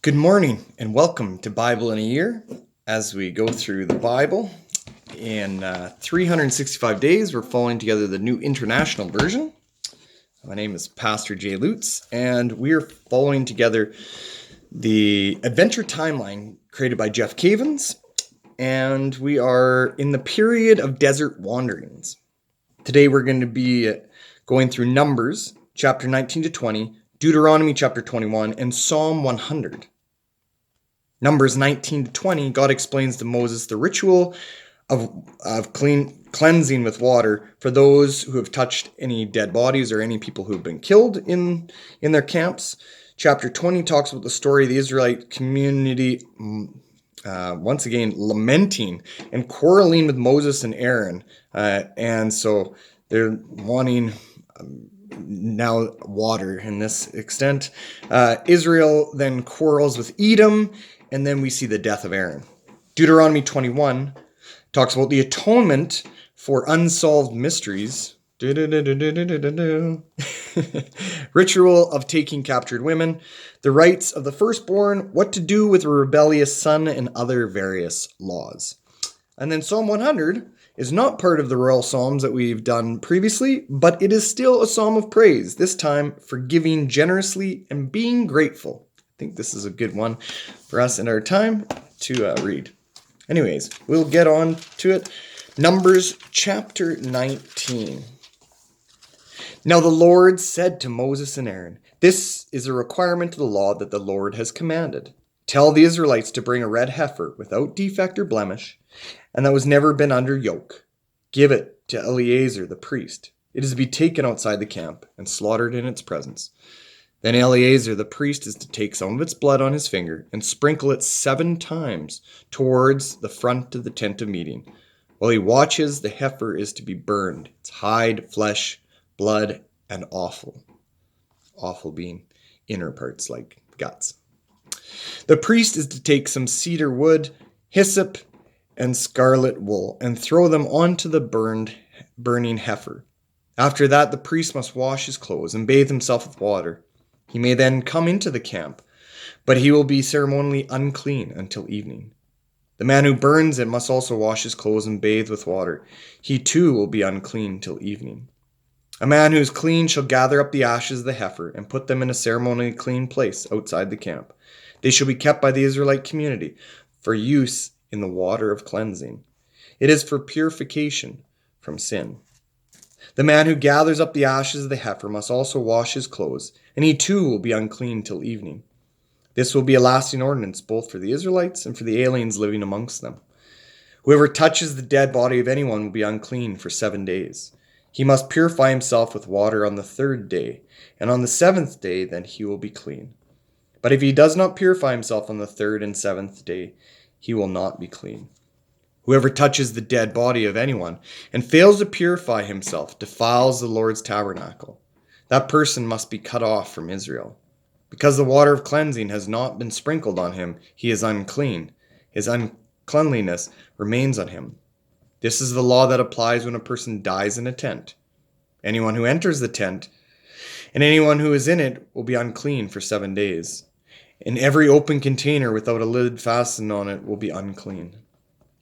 Good morning and welcome to Bible in a Year. As we go through the Bible in 365 days, we're following together the New International Version. My name is Pastor Jay Lutz, and we're following together the adventure timeline created by Jeff Cavins, and we are in the period of desert wanderings. Today we're going to be going through Numbers chapter 19 to 20, Deuteronomy chapter 21, and Psalm 100. Numbers 19 to 20, God explains to Moses the ritual of cleansing with water for those who have touched any dead bodies or any people who have been killed in their camps. Chapter 20 talks about the story of the Israelite community once again lamenting and quarreling with Moses and Aaron. And so they're wanting now water in this extent. Israel then quarrels with Edom, and then we see the death of Aaron. Deuteronomy 21 talks about the atonement for unsolved mysteries. Ritual of taking captured women, the rights of the firstborn, what to do with a rebellious son, and other various laws. And then Psalm 100 is not part of the royal psalms that we've done previously, but it is still a psalm of praise, this time for giving generously and being grateful. I think this is a good one for us in our time to read. Anyways, we'll get on to it. Numbers chapter 19. Now the Lord said to Moses and Aaron, "This is a requirement of the law that the Lord has commanded. Tell the Israelites to bring a red heifer without defect or blemish, and that was never been under yoke. Give it to Eleazar the priest. It is to be taken outside the camp and slaughtered in its presence. Then Eleazar the priest is to take some of its blood on his finger and sprinkle it 7 times towards the front of the tent of meeting. While he watches, the heifer is to be burned, its hide, flesh, blood, and offal. Offal being inner parts like guts. The priest is to take some cedar wood, hyssop, and scarlet wool, and throw them onto the burning heifer. After that, the priest must wash his clothes and bathe himself with water. He may then come into the camp, but he will be ceremonially unclean until evening. The man who burns it must also wash his clothes and bathe with water. He too will be unclean till evening. A man who is clean shall gather up the ashes of the heifer and put them in a ceremonially clean place outside the camp. They shall be kept by the Israelite community for use in the water of cleansing. It is for purification from sin. The man who gathers up the ashes of the heifer must also wash his clothes, and he too will be unclean till evening. This will be a lasting ordinance both for the Israelites and for the aliens living amongst them. Whoever touches the dead body of anyone will be unclean for 7 days. He must purify himself with water on the 3rd day, and on the 7th day then he will be clean. But if he does not purify himself on the 3rd and 7th day, he will not be clean. Whoever touches the dead body of anyone and fails to purify himself defiles the Lord's tabernacle. That person must be cut off from Israel. Because the water of cleansing has not been sprinkled on him, he is unclean. His uncleanliness remains on him. This is the law that applies when a person dies in a tent. Anyone who enters the tent and anyone who is in it will be unclean for 7 days. And every open container without a lid fastened on it will be unclean.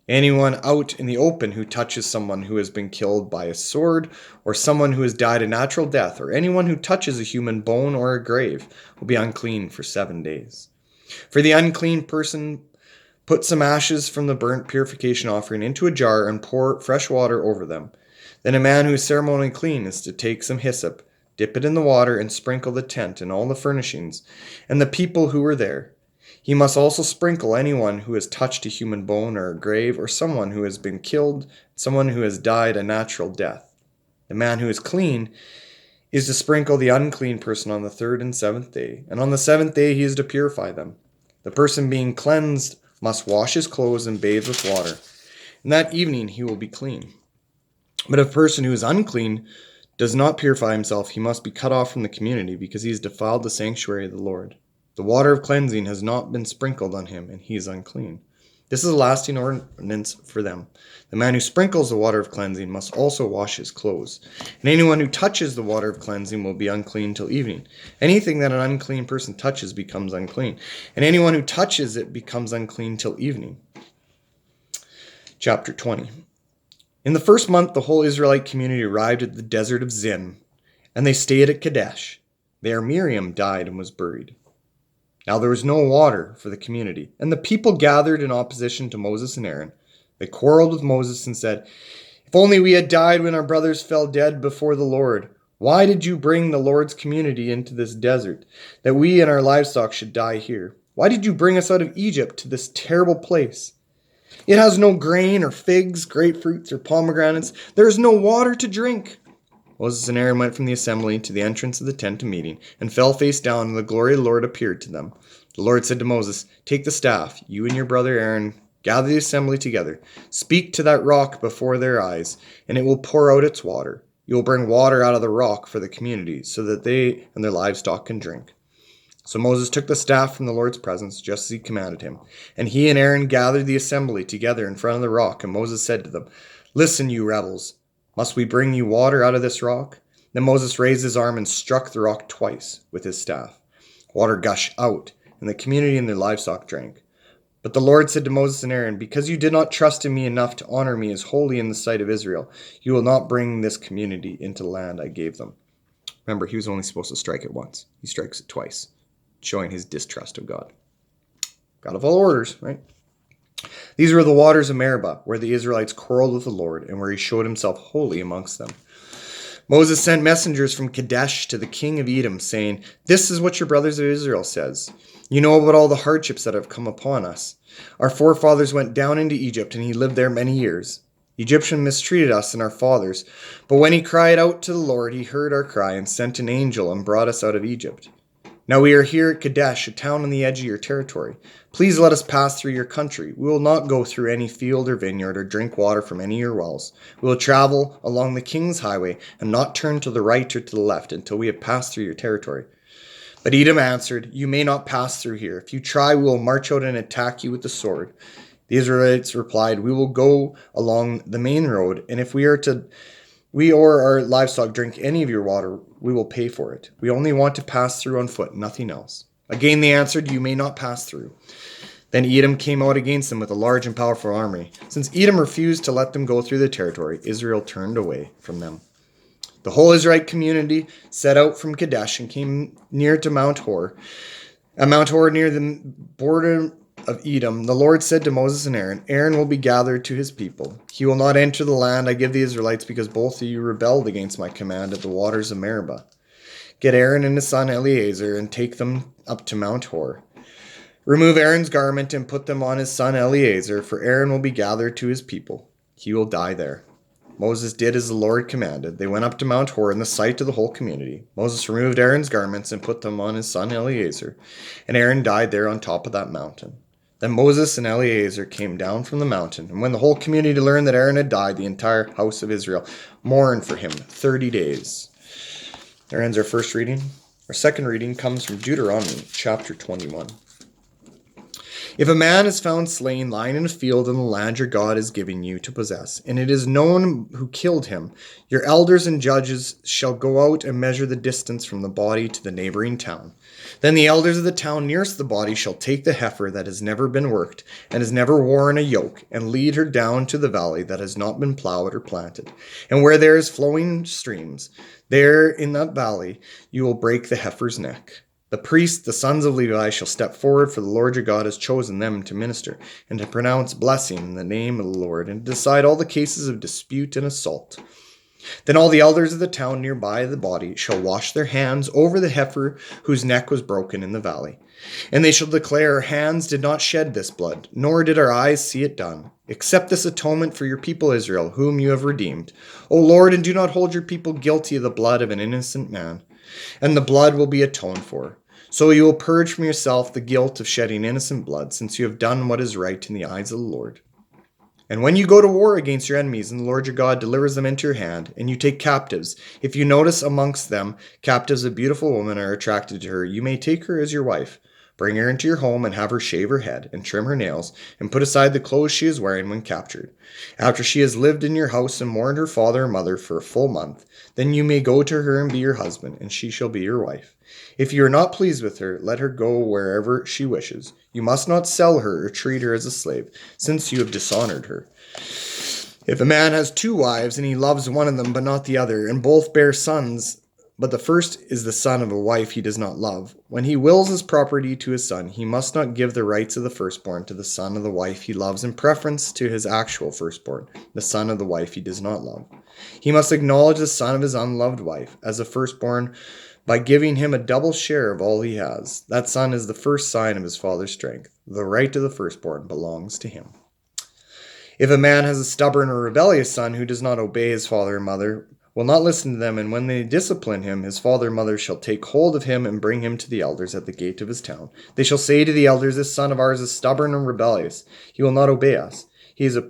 Anyone out in the open who touches someone who has been killed by a sword, or someone who has died a natural death, or anyone who touches a human bone or a grave will be unclean for 7 days. For the unclean person, put some ashes from the burnt purification offering into a jar and pour fresh water over them. Then a man who is ceremonially clean is to take some hyssop, dip it in the water, and sprinkle the tent and all the furnishings, and the people who were there. He must also sprinkle anyone who has touched a human bone or a grave, or someone who has been killed, someone who has died a natural death. The man who is clean is to sprinkle the unclean person on the 3rd and 7th day, and on the 7th day he is to purify them. The person being cleansed must wash his clothes and bathe with water, and that evening he will be clean. But if a person who is unclean does not purify himself, he must be cut off from the community, because he has defiled the sanctuary of the Lord. The water of cleansing has not been sprinkled on him, and he is unclean. This is a lasting ordinance for them. The man who sprinkles the water of cleansing must also wash his clothes. And anyone who touches the water of cleansing will be unclean till evening. Anything that an unclean person touches becomes unclean. And anyone who touches it becomes unclean till evening. Chapter 20. In the first month, the whole Israelite community arrived at the desert of Zin, and they stayed at Kadesh. There Miriam died and was buried. Now there was no water for the community, and the people gathered in opposition to Moses and Aaron. They quarreled with Moses and said, "If only we had died when our brothers fell dead before the Lord. Why did you bring the Lord's community into this desert, that we and our livestock should die here? Why did you bring us out of Egypt to this terrible place? It has no grain or figs, grapefruits or pomegranates. There is no water to drink." Moses and Aaron went from the assembly to the entrance of the tent of meeting and fell face down, and the glory of the Lord appeared to them. The Lord said to Moses, "Take the staff, you and your brother Aaron, gather the assembly together. Speak to that rock before their eyes, and it will pour out its water. You will bring water out of the rock for the community, so that they and their livestock can drink." So Moses took the staff from the Lord's presence, just as he commanded him. And he and Aaron gathered the assembly together in front of the rock, and Moses said to them, "Listen, you rebels. Must we bring you water out of this rock?" Then Moses raised his arm and struck the rock twice with his staff. Water gushed out, and the community and their livestock drank. But the Lord said to Moses and Aaron, "Because you did not trust in me enough to honor me as holy in the sight of Israel, you will not bring this community into the land I gave them." Remember, he was only supposed to strike it once. He strikes it twice, showing his distrust of God. Gotta follow orders, right? These were the waters of Meribah, where the Israelites quarreled with the Lord, and where he showed himself holy amongst them. Moses sent messengers from Kadesh to the king of Edom, saying, "This is what your brothers of Israel says. You know about all the hardships that have come upon us. Our forefathers went down into Egypt, and he lived there many years. The Egyptians mistreated us and our fathers, but when he cried out to the Lord, he heard our cry and sent an angel and brought us out of Egypt. Now we are here at Kadesh, a town on the edge of your territory. Please let us pass through your country. We will not go through any field or vineyard or drink water from any of your wells. We will travel along the king's highway and not turn to the right or to the left until we have passed through your territory." But Edom answered, "You may not pass through here. If you try, we will march out and attack you with the sword." The Israelites replied, "We will go along the main road, and if we or our livestock drink any of your water, we will pay for it. We only want to pass through on foot, nothing else." Again they answered, "You may not pass through." Then Edom came out against them with a large and powerful army. Since Edom refused to let them go through their territory, Israel turned away from them. The whole Israelite community set out from Kadesh and came near to Mount Hor. At Mount Hor, near the border of Edom, the Lord said to Moses and Aaron, "Aaron will be gathered to his people. He will not enter the land I give the Israelites because both of you rebelled against my command at the waters of Meribah. Get Aaron and his son Eleazar and take them up to Mount Hor. Remove Aaron's garment and put them on his son Eleazar, for Aaron will be gathered to his people. He will die there." Moses did as the Lord commanded. They went up to Mount Hor in the sight of the whole community. Moses removed Aaron's garments and put them on his son Eleazar, and Aaron died there on top of that mountain. Then Moses and Eleazar came down from the mountain, and when the whole community learned that Aaron had died, the entire house of Israel mourned for him 30 days. There ends our first reading. Our second reading comes from Deuteronomy chapter 21. If a man is found slain lying in a field in the land your God is giving you to possess, and it is known who killed him, your elders and judges shall go out and measure the distance from the body to the neighboring town. Then the elders of the town nearest the body shall take the heifer that has never been worked and has never worn a yoke, and lead her down to the valley that has not been plowed or planted. And where there is flowing streams, there in that valley you will break the heifer's neck. The priests, the sons of Levi, shall step forward, for the Lord your God has chosen them to minister, and to pronounce blessing in the name of the Lord, and to decide all the cases of dispute and assault. Then all the elders of the town nearby the body shall wash their hands over the heifer whose neck was broken in the valley. And they shall declare, "Our hands did not shed this blood, nor did our eyes see it done. Accept this atonement for your people Israel, whom you have redeemed. O Lord, and do not hold your people guilty of the blood of an innocent man. And the blood will be atoned for. So you will purge from yourself the guilt of shedding innocent blood, since you have done what is right in the eyes of the Lord. And when you go to war against your enemies, and the Lord your God delivers them into your hand, and you take captives, if you notice amongst them captives a beautiful woman are attracted to her, you may take her as your wife. Bring her into your home and have her shave her head and trim her nails and put aside the clothes she is wearing when captured. After she has lived in your house and mourned her father and mother for a full month, then you may go to her and be your husband, and she shall be your wife. If you are not pleased with her, let her go wherever she wishes. You must not sell her or treat her as a slave, since you have dishonored her. If a man has 2 wives, and he loves one of them but not the other, and both bear sons, but the first is the son of a wife he does not love, when he wills his property to his son, he must not give the rights of the firstborn to the son of the wife he loves in preference to his actual firstborn, the son of the wife he does not love. He must acknowledge the son of his unloved wife as a firstborn by giving him a double share of all he has. That son is the first sign of his father's strength. The right to the firstborn belongs to him. If a man has a stubborn or rebellious son who does not obey his father and mother, will not listen to them, and when they discipline him, his father and mother shall take hold of him and bring him to the elders at the gate of his town. They shall say to the elders, this son of ours is stubborn and rebellious. He will not obey us. He is a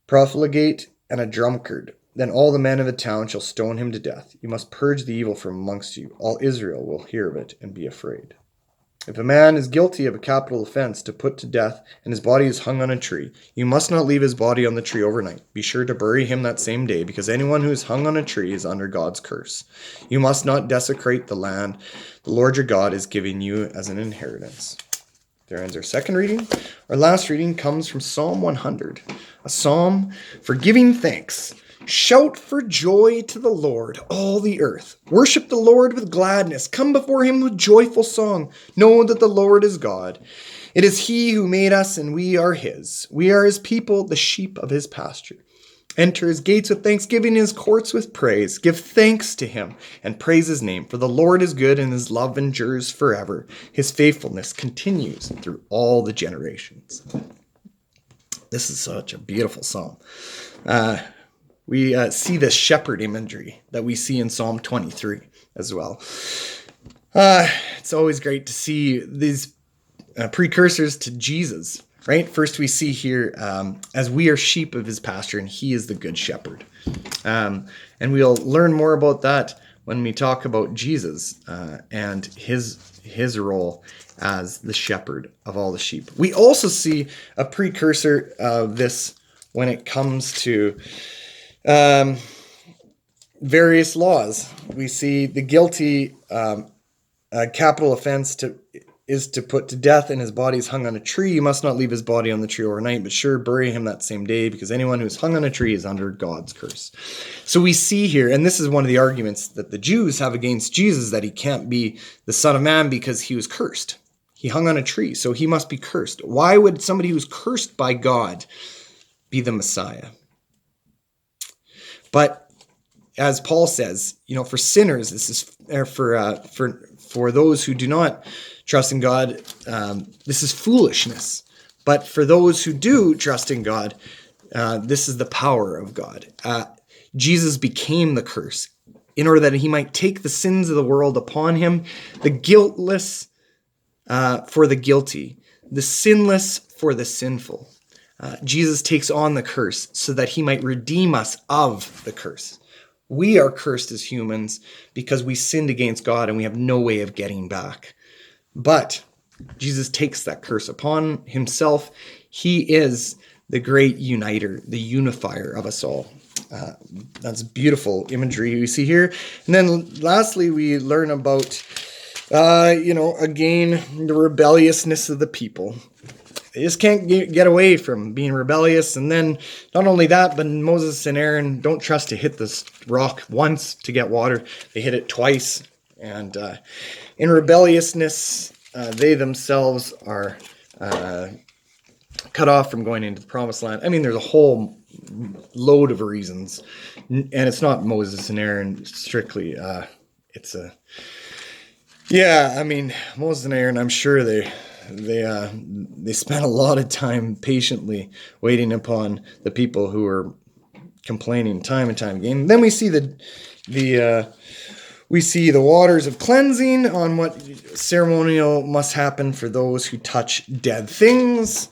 profligate and a drunkard. Then all the men of the town shall stone him to death. You must purge the evil from amongst you. All Israel will hear of it and be afraid. If a man is guilty of a capital offense to put to death, and his body is hung on a tree, you must not leave his body on the tree overnight. Be sure to bury him that same day, because anyone who is hung on a tree is under God's curse. You must not desecrate the land the Lord your God is giving you as an inheritance. There ends our second reading. Our last reading comes from Psalm 100, a psalm for giving thanks. Shout for joy to the Lord, all the earth. Worship the Lord with gladness. Come before him with joyful song. Know that the Lord is God. It is he who made us, and we are his. We are his people, the sheep of his pasture. Enter his gates with thanksgiving, his courts with praise. Give thanks to him and praise his name. For the Lord is good, and his love endures forever. His faithfulness continues through all the generations. This is such a beautiful psalm. We see this shepherd imagery that we see in Psalm 23 as well. It's always great to see these precursors to Jesus, right? First we see here, as we are sheep of his pasture, and he is the good shepherd. And we'll learn more about that when we talk about Jesus and his role as the shepherd of all the sheep. We also see a precursor of this when it comes to various laws. We see the guilty capital offense is to put to death, and his body is hung on a tree. You must not leave his body on the tree overnight, but sure, bury him that same day, because anyone who is hung on a tree is under God's curse. So we see here, and this is one of the arguments that the Jews have against Jesus, that he can't be the Son of Man because he was cursed. He hung on a tree, so he must be cursed. Why would somebody who's cursed by God be the Messiah? But as Paul says, for sinners, this is for those who do not trust in God, this is foolishness. But for those who do trust in God, this is the power of God. Jesus became the curse in order that he might take the sins of the world upon him, the guiltless for the guilty, the sinless for the sinful. Jesus takes on the curse so that he might redeem us of the curse. We are cursed as humans because we sinned against God and we have no way of getting back. But Jesus takes that curse upon himself. He is the great uniter, the unifier of us all. That's beautiful imagery we see here. And then lastly, we learn about, again, the rebelliousness of the people. They just can't get away from being rebellious. And then not only that, but Moses and Aaron don't trust to hit this rock once to get water. They hit it twice. And in rebelliousness, they themselves are cut off from going into the promised land. I mean, there's a whole load of reasons. And it's not Moses and Aaron strictly. Moses and Aaron, I'm sure they spent a lot of time patiently waiting upon the people who were complaining time and time again. Then we see the waters of cleansing on what ceremonial must happen for those who touch dead things.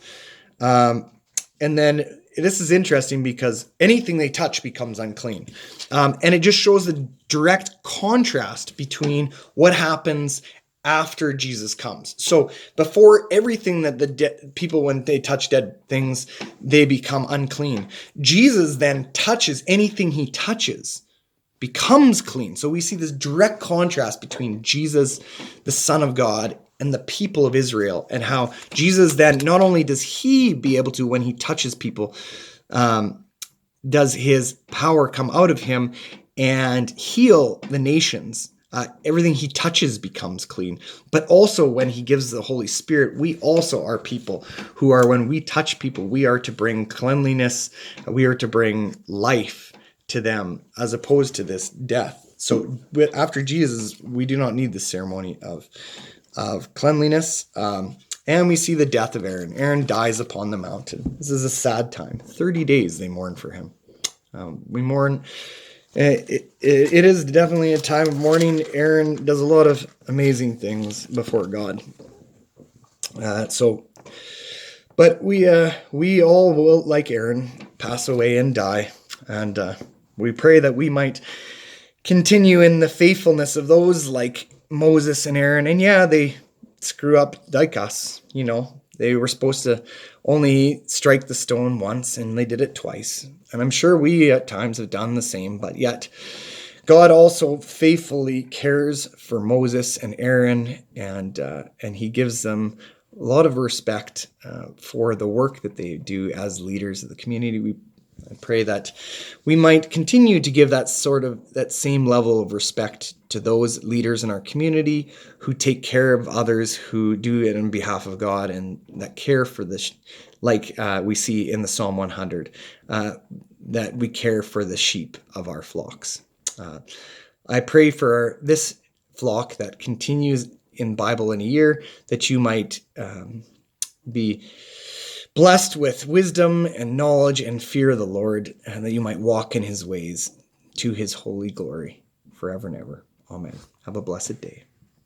And then this is interesting because anything they touch becomes unclean. And it just shows the direct contrast between what happens after Jesus comes. So before everything that the people, when they touch dead things, they become unclean. Jesus then touches anything he touches becomes clean. So we see this direct contrast between Jesus, the Son of God, and the people of Israel, and how Jesus then, not only does he be able to, when he touches people, does his power come out of him and heal the nations. Everything he touches becomes clean. But also when he gives the Holy Spirit, we also are people who are, when we touch people, we are to bring cleanliness, we are to bring life to them, as opposed to this death. So after Jesus, we do not need the ceremony of cleanliness. And we see the death of Aaron. Aaron dies upon the mountain. This is a sad time. 30 days they mourn for him. We mourn. It is definitely a time of mourning. Aaron does a lot of amazing things before God. But we all will, like Aaron, pass away and die. And we pray that we might continue in the faithfulness of those like Moses and Aaron. And yeah, they screw up like us. They were supposed to only strike the stone once, and they did it twice. And I'm sure we at times have done the same, but yet God also faithfully cares for Moses and Aaron, and he gives them a lot of respect for the work that they do as leaders of the community. I pray that we might continue to give that same level of respect to those leaders in our community who take care of others, who do it on behalf of God, and that care for this, like we see in the Psalm 100, that we care for the sheep of our flocks. I pray for this flock that continues in Bible in a year, that you might be blessed with wisdom and knowledge and fear of the Lord, and that you might walk in his ways to his holy glory forever and ever. Amen. Have a blessed day.